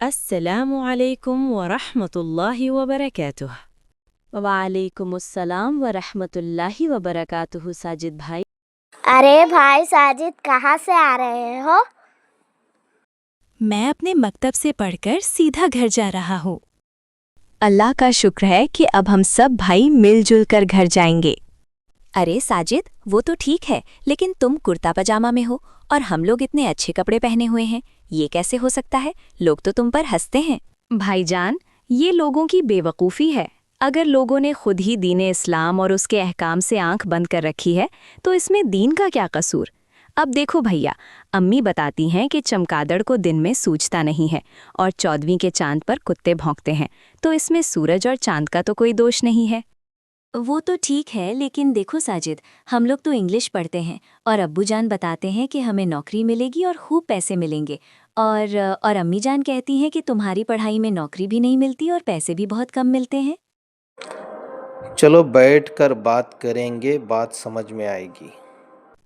السلام علیکم ورحمۃ اللہ وبرکاتہ۔ وعلیکم السلام ورحمۃ اللہ وبرکاتہ۔ ساجد بھائی، ارے بھائی ساجد، کہاں سے آ رہے ہو؟ میں اپنے مکتب سے پڑھ کر سیدھا گھر جا رہا ہوں۔ اللہ کا شکر ہے کہ اب ہم سب بھائی مل جل کر گھر جائیں گے۔ ارے ساجد، وہ تو ٹھیک ہے، لیکن تم کرتا پاجامہ میں ہو اور ہم لوگ اتنے اچھے کپڑے پہنے ہوئے ہیں، یہ کیسے ہو سکتا ہے؟ لوگ تو تم پر ہنستے ہیں۔ بھائی جان، یہ لوگوں کی بے وقوفی ہے۔ اگر لوگوں نے خود ہی دین اسلام اور اس کے احکام سے آنکھ بند کر رکھی ہے تو اس میں دین کا کیا قصور؟ اب دیکھو بھیا، امی بتاتی ہیں کہ چمگادڑ کو دن میں سوجتا نہیں ہے اور 14ویں کے چاند پر کتے بھونکتے ہیں، تو اس میں سورج اور چاند کا تو کوئی دوش نہیں ہے۔ وہ تو ٹھیک ہے، لیکن دیکھو ساجد، ہم لوگ تو انگلش پڑھتے ہیں اور ابو جان بتاتے ہیں کہ ہمیں نوکری ملے گی اور خوب پیسے ملیں گے، اور امی جان کہتی ہیں کہ تمہاری پڑھائی میں نوکری بھی نہیں ملتی اور پیسے بھی بہت کم ملتے ہیں۔ چلو بیٹھ کر بات کریں گے، بات سمجھ میں آئے گی۔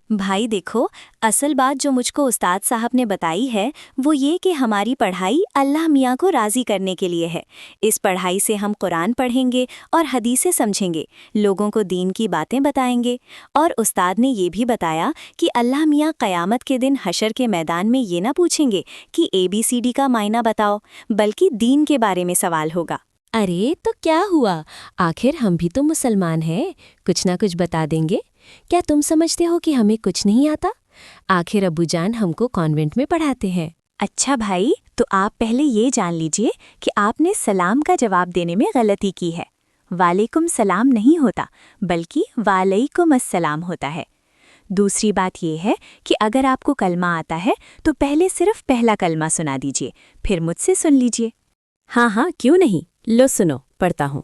بھائی دیکھو، اصل بات جو مجھ کو استاد صاحب نے بتائی ہے وہ یہ کہ ہماری پڑھائی اللہ میاں کو راضی کرنے کے لیے ہے۔ اس پڑھائی سے ہم قرآن پڑھیں گے اور حدیثیں سمجھیں گے، لوگوں کو دین کی باتیں بتائیں گے، اور استاد نے یہ بھی بتایا کہ اللہ میاں قیامت کے دن حشر کے میدان میں یہ نہ پوچھیں گے کہ ABCD کا معنی بتاؤ، بلکہ دین کے بارے میں سوال ہوگا۔ ارے تو کیا ہوا، آخر ہم بھی تو مسلمان ہیں، کچھ نہ کچھ بتا دیں گے۔ کیا تم سمجھتے ہو کہ ہمیں کچھ نہیں آتا؟ آخر ابو جان ہم کو کانوینٹ میں پڑھاتے ہیں۔ اچھا بھائی، تو آپ پہلے یہ جان لیجئے کہ آپ نے سلام کا جواب دینے میں غلطی کی ہے۔ وعلیکم سلام نہیں ہوتا، بلکہ وعلیکم السلام ہوتا ہے۔ دوسری بات یہ ہے کہ اگر آپ کو کلمہ آتا ہے تو پہلے صرف پہلا کلمہ سنا دیجئے، پھر مجھ سے سن لیجئے۔ ہاں ہاں، کیوں نہیں، لو سنو، پڑھتا ہوں۔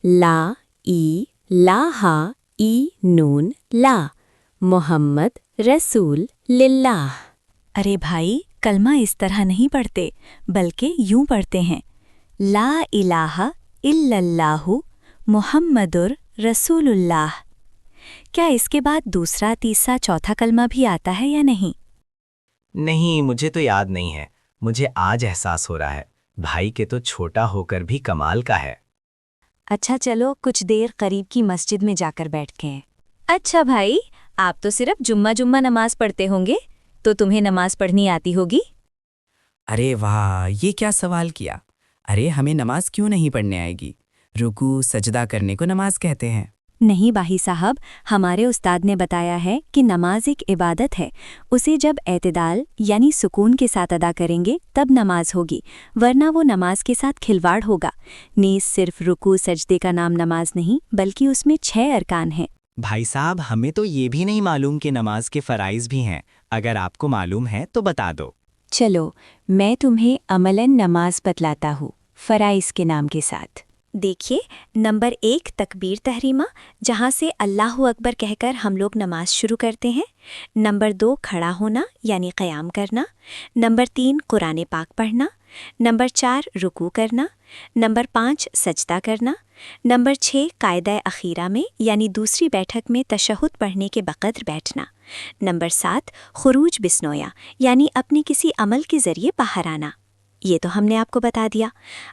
لا الہ ای نون لا محمد رسول للہ۔ ارے بھائی، کلمہ اس طرح نہیں پڑھتے، بلکہ یوں پڑھتے ہیں، لا الہ الا اللہ محمد رسول اللہ۔ کیا اس کے بعد دوسرا، تیسرا، چوتھا کلمہ بھی آتا ہے یا نہیں؟ نہیں، مجھے تو یاد نہیں ہے۔ مجھے آج احساس ہو رہا ہے بھائی کے تو چھوٹا ہو کر بھی کمال کا ہے۔ اچھا چلو، کچھ دیر قریب کی مسجد میں جا کر بیٹھ کے ہیں۔ اچھا بھائی، آپ تو صرف جمعہ نماز پڑھتے ہوں گے، تو تمہیں نماز پڑھنی آتی ہوگی؟ ارے واہ، یہ کیا سوال کیا! ارے ہمیں نماز کیوں نہیں پڑھنے آئے گی؟ رکوع سجدہ کرنے کو نماز کہتے ہیں۔ نہیں باہی صاحب، ہمارے استاد نے بتایا ہے کہ نماز ایک عبادت ہے، اسے جب اعتدال یعنی سکون کے ساتھ ادا کریں گے تب نماز ہوگی، ورنہ وہ نماز کے ساتھ کھلواڑ ہوگا۔ نیز صرف رکوع سجدے کا نام نماز نہیں، بلکہ اس میں 6 ارکان ہیں۔ بھائی صاحب، ہمیں تو یہ بھی نہیں معلوم کہ نماز کے فرائض بھی ہیں، اگر آپ کو معلوم ہے تو بتا دو۔ چلو، میں تمہیں عملاً نماز بتلاتا ہوں، فرائض کے نام کے ساتھ۔ دیکھیے، نمبر 1 تکبیر تحریمہ، جہاں سے اللہ اکبر کہہ کر ہم لوگ نماز شروع کرتے ہیں۔ نمبر 2 کھڑا ہونا یعنی قیام کرنا۔ نمبر 3 قرآن پاک پڑھنا۔ نمبر 4 رکوع کرنا۔ نمبر 5 سجدہ کرنا۔ نمبر 6 قاعدہ اخیرہ میں یعنی دوسری بیٹھک میں تشہد پڑھنے کے بقدر بیٹھنا۔ نمبر 7 خروج بسنویا یعنی اپنے کسی عمل کے ذریعے باہر آنا۔ یہ تو ہم نے آپ کو بتا دیا۔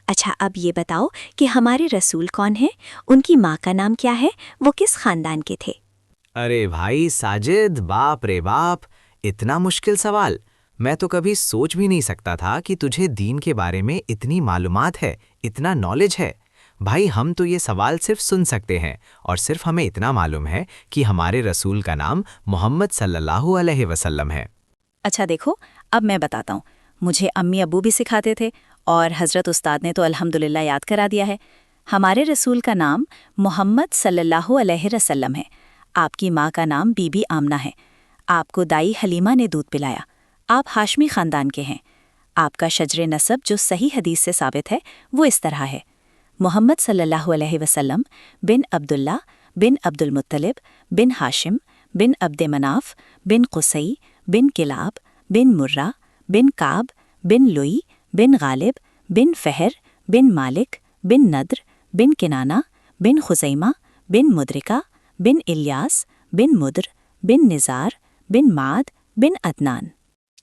اچھا، اب یہ بتاؤ کہ ہمارے رسول کون ہیں، ان کی ماں کا نام کیا ہے، وہ کس خاندان کے تھے؟ ارے بھائی ساجد، باپ رے باپ، اتنا مشکل سوال! میں تو کبھی سوچ بھی نہیں سکتا تھا کہ تجھے دین کے بارے میں اتنی معلومات ہے، اتنا نالج ہے۔ بھائی، ہم تو یہ سوال صرف سن سکتے ہیں، اور صرف ہمیں اتنا معلوم ہے کہ ہمارے رسول کا نام محمد صلی اللہ علیہ وسلم ہے۔ اچھا دیکھو، اب میں بتاتا ہوں۔ مجھے امی ابو بھی سکھاتے تھے اور حضرت استاد نے تو الحمدللہ یاد کرا دیا ہے۔ ہمارے رسول کا نام محمد صلی اللہ علیہ وسلم ہے۔ آپ کی ماں کا نام بی بی آمنہ ہے۔ آپ کو دائی حلیمہ نے دودھ پلایا۔ آپ ہاشمی خاندان کے ہیں۔ آپ کا شجر نسب جو صحیح حدیث سے ثابت ہے وہ اس طرح ہے، محمد صلی اللہ علیہ وسلم بن عبداللہ بن عبد المطلب بن ہاشم بن عبد مناف بن قصی بن کلاب بن مرہ بن کعب بن لوئی بن غالب بن فہر بن مالک بن ندر بن کنانہ بن خزیمہ بن مدرکہ بن الیاس بن مدر بن نزار بن معد بن عدنان۔